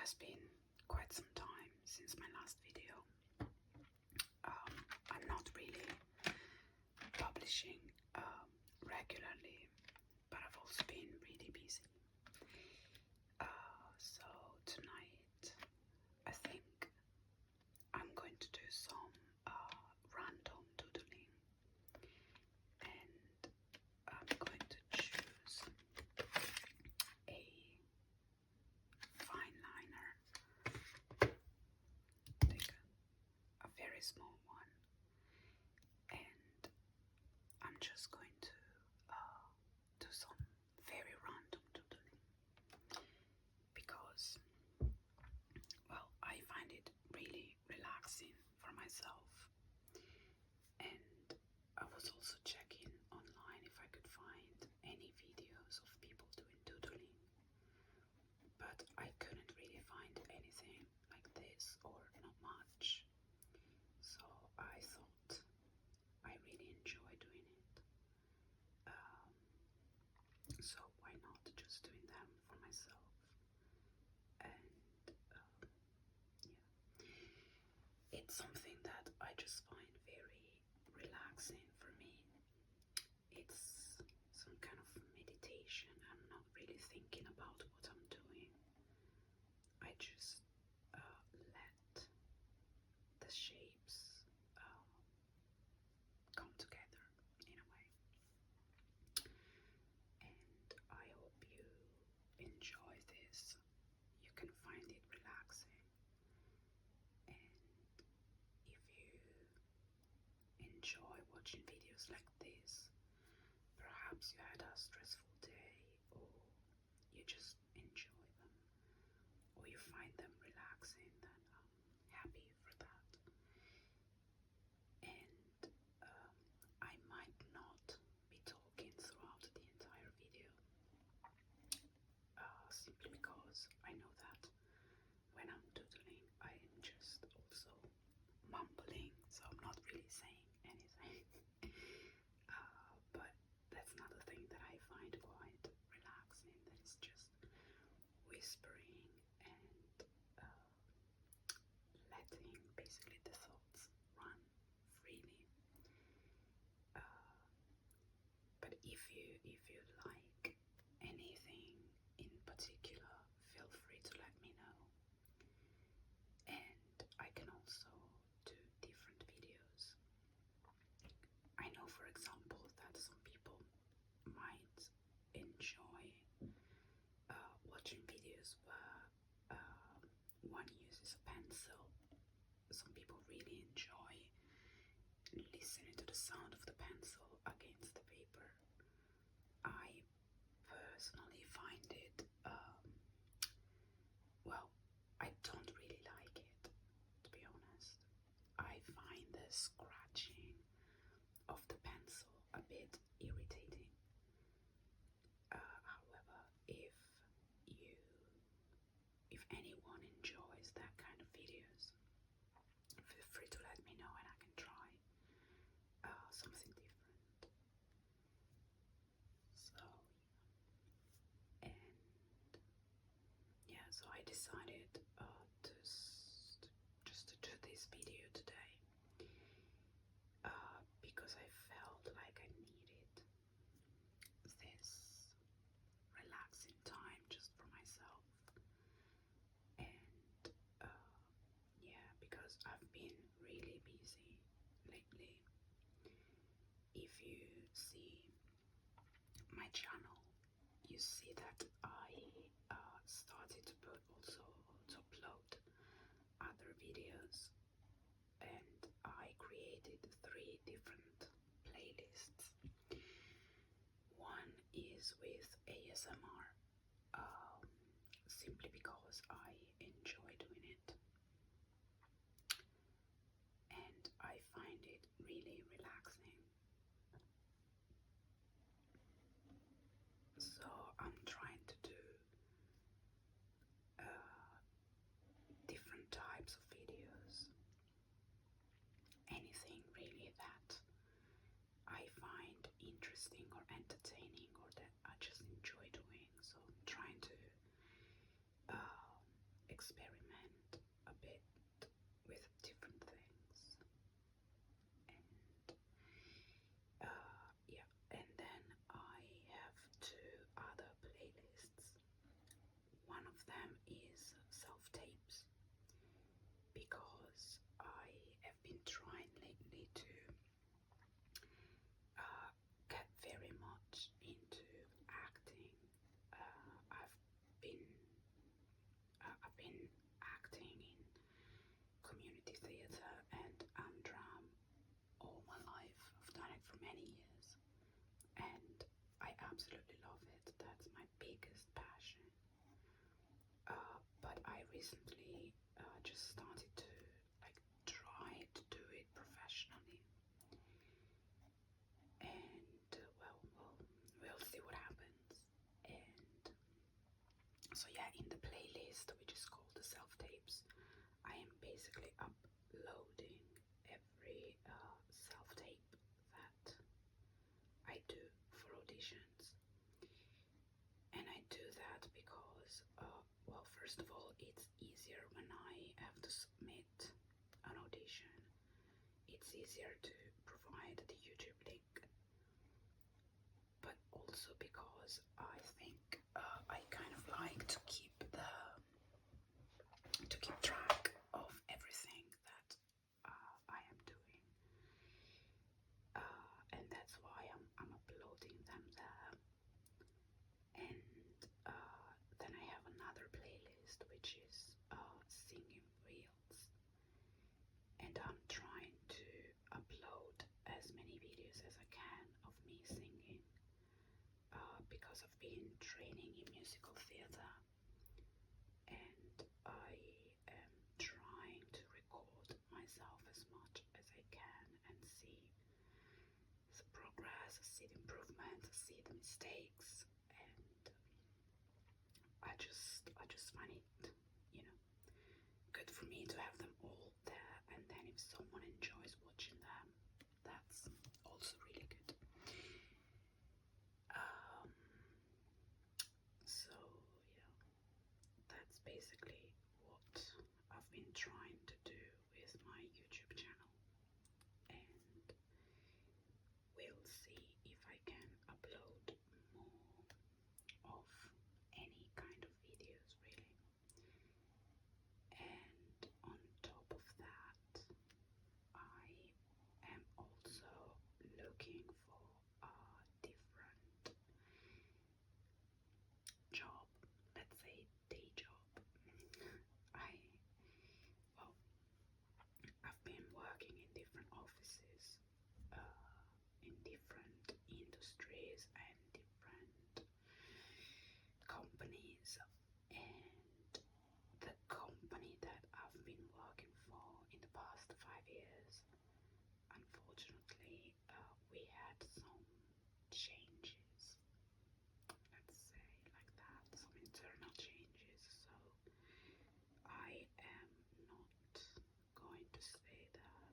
has been quite some time since my last video. I'm not really publishing regularly, but I've also been really busy. So tonight I think I'm going to do some random doodling, and I'm going to choose a fine liner, take a very small one, and I'm just going to do some very random doodling because, well, I find it really relaxing for myself. And I was also checking online if I could find any videos of people doing doodling, but I couldn't really find anything like this, or not much. So I thought I really enjoy doing it. So why not just doing them for myself? And yeah, it's something that I just find very relaxing for me. It's some kind of meditation. I'm not really thinking about what I'm doing. I just let the shapes come together in a way. And I hope you enjoy this. You can find it relaxing. And if you enjoy watching videos like this, perhaps you had a stressful day, or you just enjoy them, or you find them relaxing, then I'm happy for that. And I might not be talking throughout the entire video, simply because I know that when I'm doodling, I am just also mumbling, so I'm not really saying anything. But that's another thing that I find quite relaxing, that is just whispering and letting basically the thoughts run freely. But if you like anything in particular, feel free to let me know. And I can also do different videos. I know, for example, that some people might enjoy watching videos where one uses a pencil. Some people really enjoy listening to the sound of the pencil against the paper. I personally find it, well, I don't really like it, to be honest. I find the scratching of the pencil a bit irritating. However, if anyone enjoys that kind of videos, feel free to let me know and I can try something different. So, and yeah, so I decided just to do this video today because I felt like I needed this relaxing time just for myself. And yeah, because I've been really busy lately. If you see my channel, you see that I started to upload other videos, and I created 3 different playlists. One is with ASMR, simply because I enjoy doing it, and I find it really relaxing. So I'm trying to do different types of videos, anything really that I find interesting or entertaining, or that I just enjoy doing. So I'm trying to experiment a bit with different things. And yeah, and then I have two other playlists. One of them is self-tapes, because I have been trying lately to get very much into acting. Been I've been acting in community theatre and drum all my life. I've done it for many years, and I absolutely love it. That's my biggest passion. But I recently just started to try to do it professionally, and we'll see what happens. And so yeah, in the playlist, which is called the self tapes, I am basically uploading every self tape that I do for auditions. And I do that because, well, first of all, it's easier when I have to submit an audition. It's easier to provide the YouTube link, but also because I think I kind of like to keep track of everything that I am doing, and that's why I'm uploading them there. And then I have another playlist which is singing reels, and I'm trying to upload as many videos as I can of me singing, because I've been training in musical theatre, and I am trying to record myself as much as I can and see the progress, see the improvements, see the mistakes, and I just find it, good for me to have them all there, and then if someone enjoys watching them, that's also really good. So yeah, that's basically what I've been trying to do with my YouTube channel, and we'll see if I can upload more of any kind of videos, really. And on top of that, I am also looking for a different job, let's say day job. Well, I've been working in different offices, in different industries and different companies, and the company that I've been working for in the past 5 years, unfortunately, we had some changes, let's say like that, some internal changes, so I am not going to stay there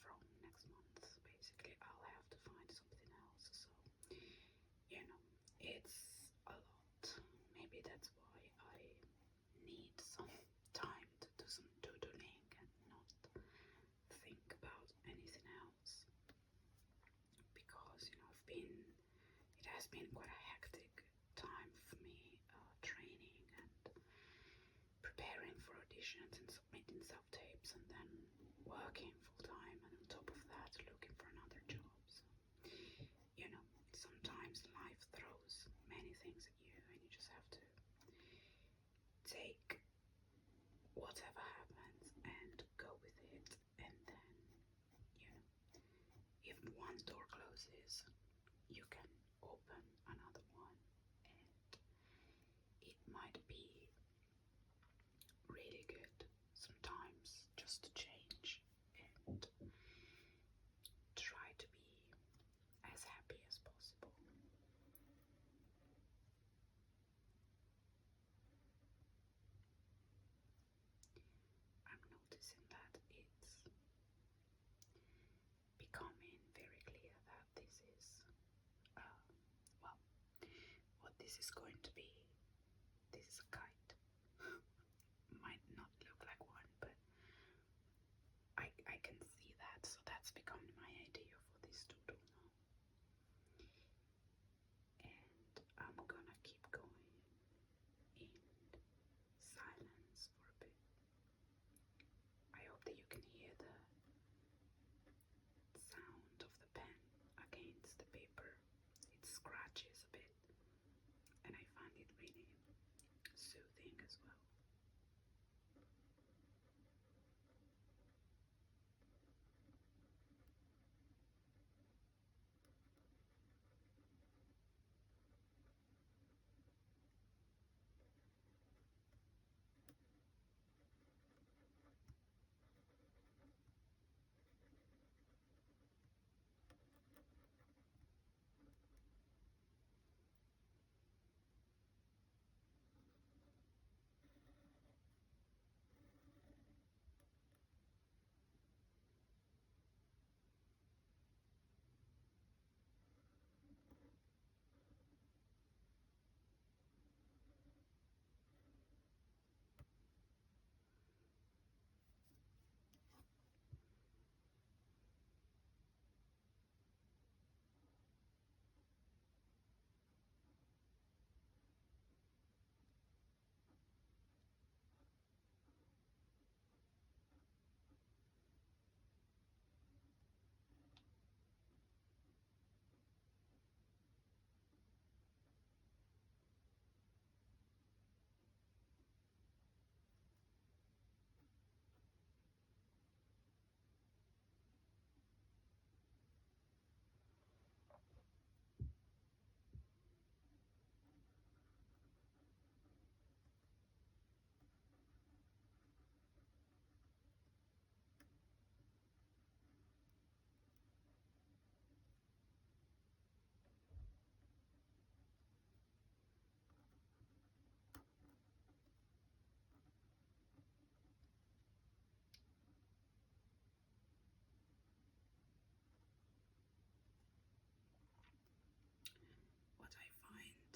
from next month. Basically, I'll have to find something else, so it's a lot. Maybe that's why I need some time to do some doodling and not think about anything else, because it has been quite a hectic time for me, training and preparing for auditions and submitting self-tapes, and then working full-time, and on top of that looking for another job. So sometimes life throws many things at you, and you just have to take whatever happens and go with it. And then if one door closes, you can open another one, and it might be really good sometimes just to change and try to be as happy as possible. I'm noticing that it's becoming very clear that this is, well, what this is going to be. This is a kite. as well. What I find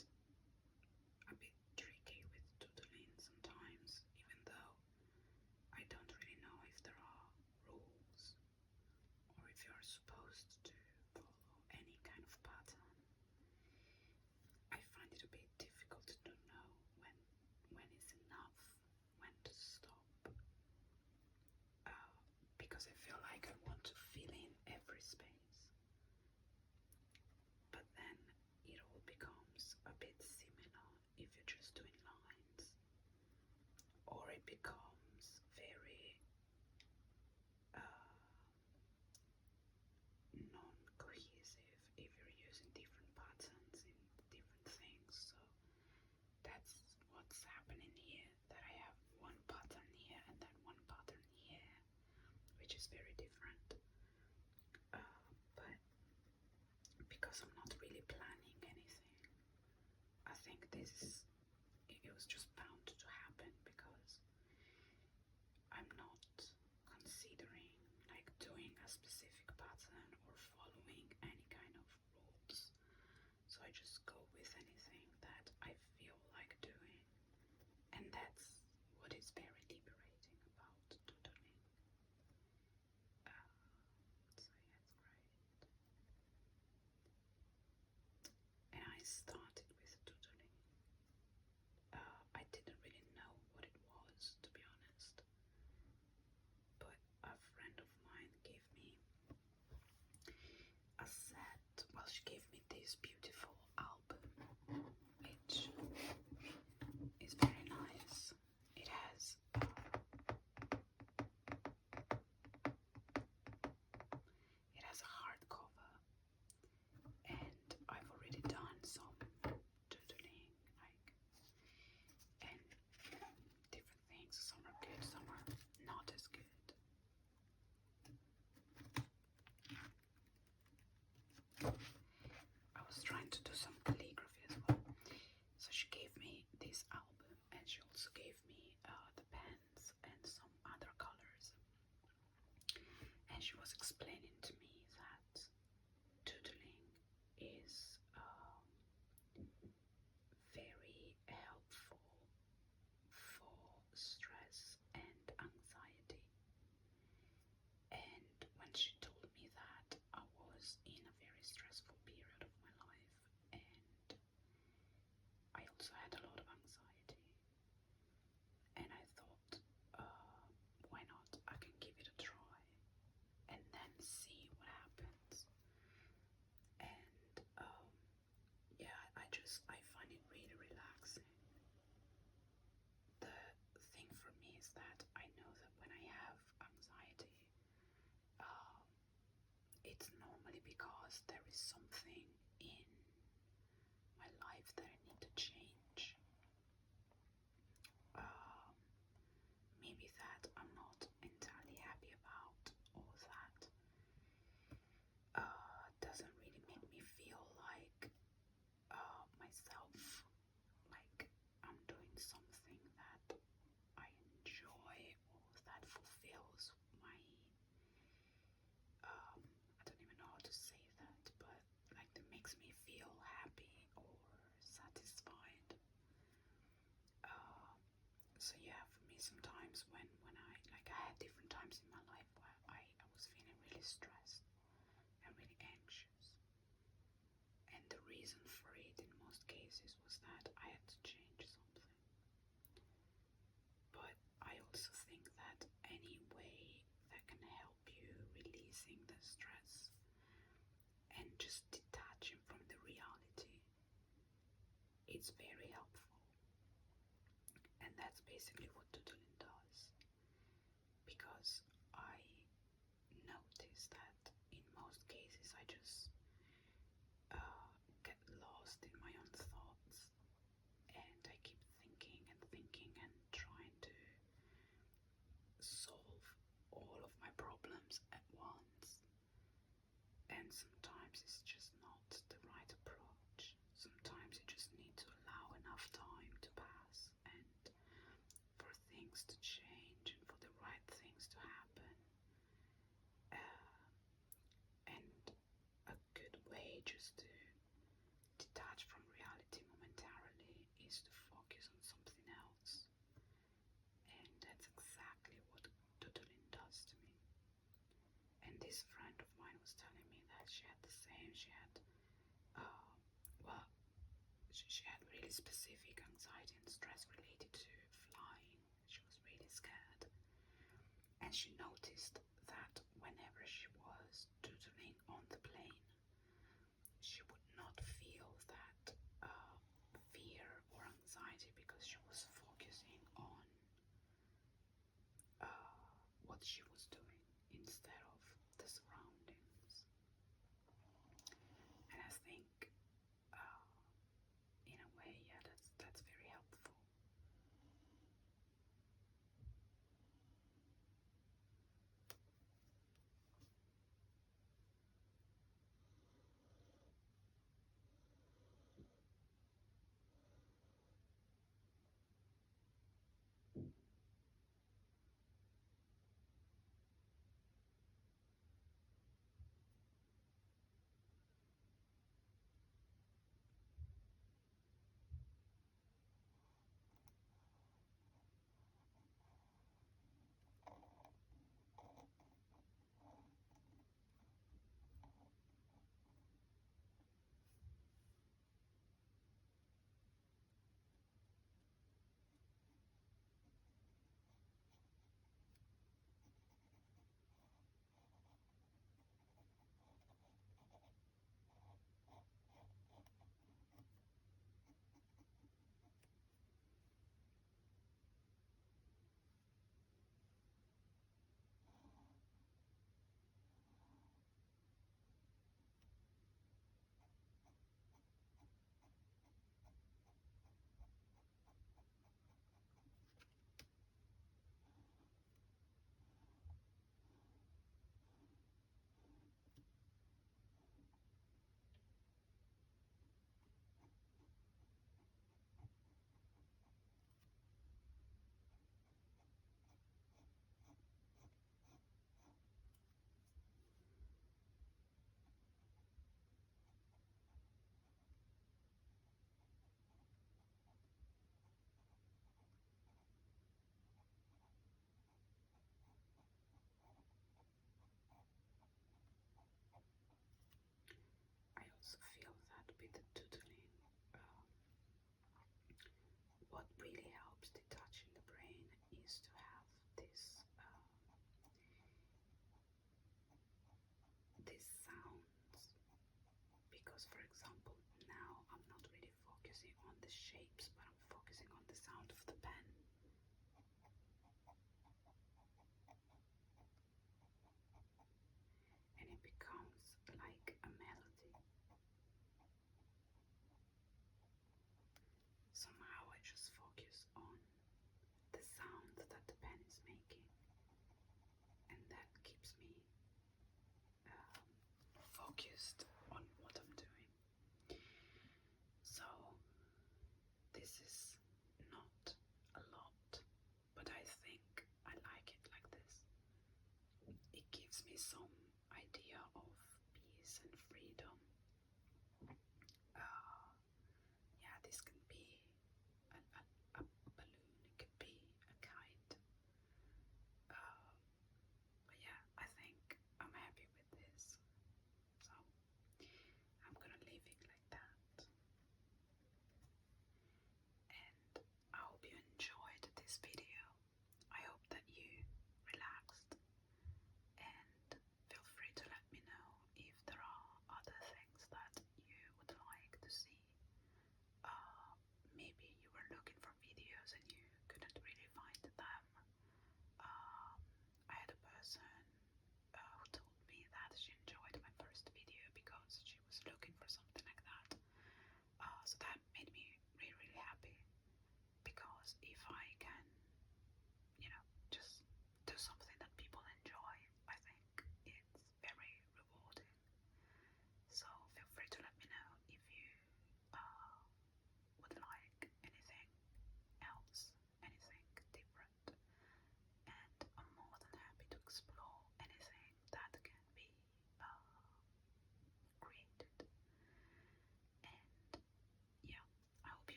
a bit tricky with doodling sometimes, even though I don't really know if there are rules or if you're supposed to follow any kind of pattern, I find it a bit difficult to know when is enough, when to stop, because I feel like I want to fill in every space, but then it all becomes a bit similar if you're just doing lines, or it becomes very non-cohesive if you're using different patterns in different things. So that's what's happening here, that I have one pattern here and then one pattern here, which is very different. But because I'm not really planning anything, I think it was just bound to happen because I'm not considering like doing a specific pattern or following any kind of rules. So I just go with anything that I feel like doing, and that's what is very liberating about doodling. So yeah, it's great. And I started with doodling. I didn't really know what it was, to be honest, but a friend of mine gave me a set. Well, she gave me this beautiful album, which is very nice. It has a hardcover, and I've already done some because there is something in my life that I need to change. Maybe that I'm not entirely happy about, or that doesn't really make me feel like myself, like I'm doing something that I enjoy or that fulfills my I don't even know how to say that, but like that makes me feel happy or satisfied. So yeah, for me sometimes when I had different times in my life where I was feeling really stressed and really anxious. And the reason for it in most cases was that I had to change something. But I also think that any way that can help you releasing the stress and just detaching from the reality, it's very helpful. And that's basically what doodling does. Because I notice that in most cases I just get lost in my own thoughts, and I keep thinking and thinking and trying to solve all of my problems at once. And sometimes it's just not the right approach. Sometimes you just need to allow enough time to pass and for things to change and for the right things to happen. And a good way just to detach from reality momentarily is to focus on something else. And that's exactly what doodling does to me. And this friend of mine was telling me that she had the same. She had, well, she had really specific anxiety and stress related to flying. She was really scared. And she noticed that whenever she was doodling on the plane, she would not feel that fear or anxiety because she was focusing on what she was doing instead of the surroundings. And I think, in a way, yeah, that's very helpful. I also feel that with the doodling, what really helps detaching the brain is to have these sounds. Because, for example, now I'm not really focusing on the shapes, but I'm focusing on the sound of the pen. And it becomes like a melody. focused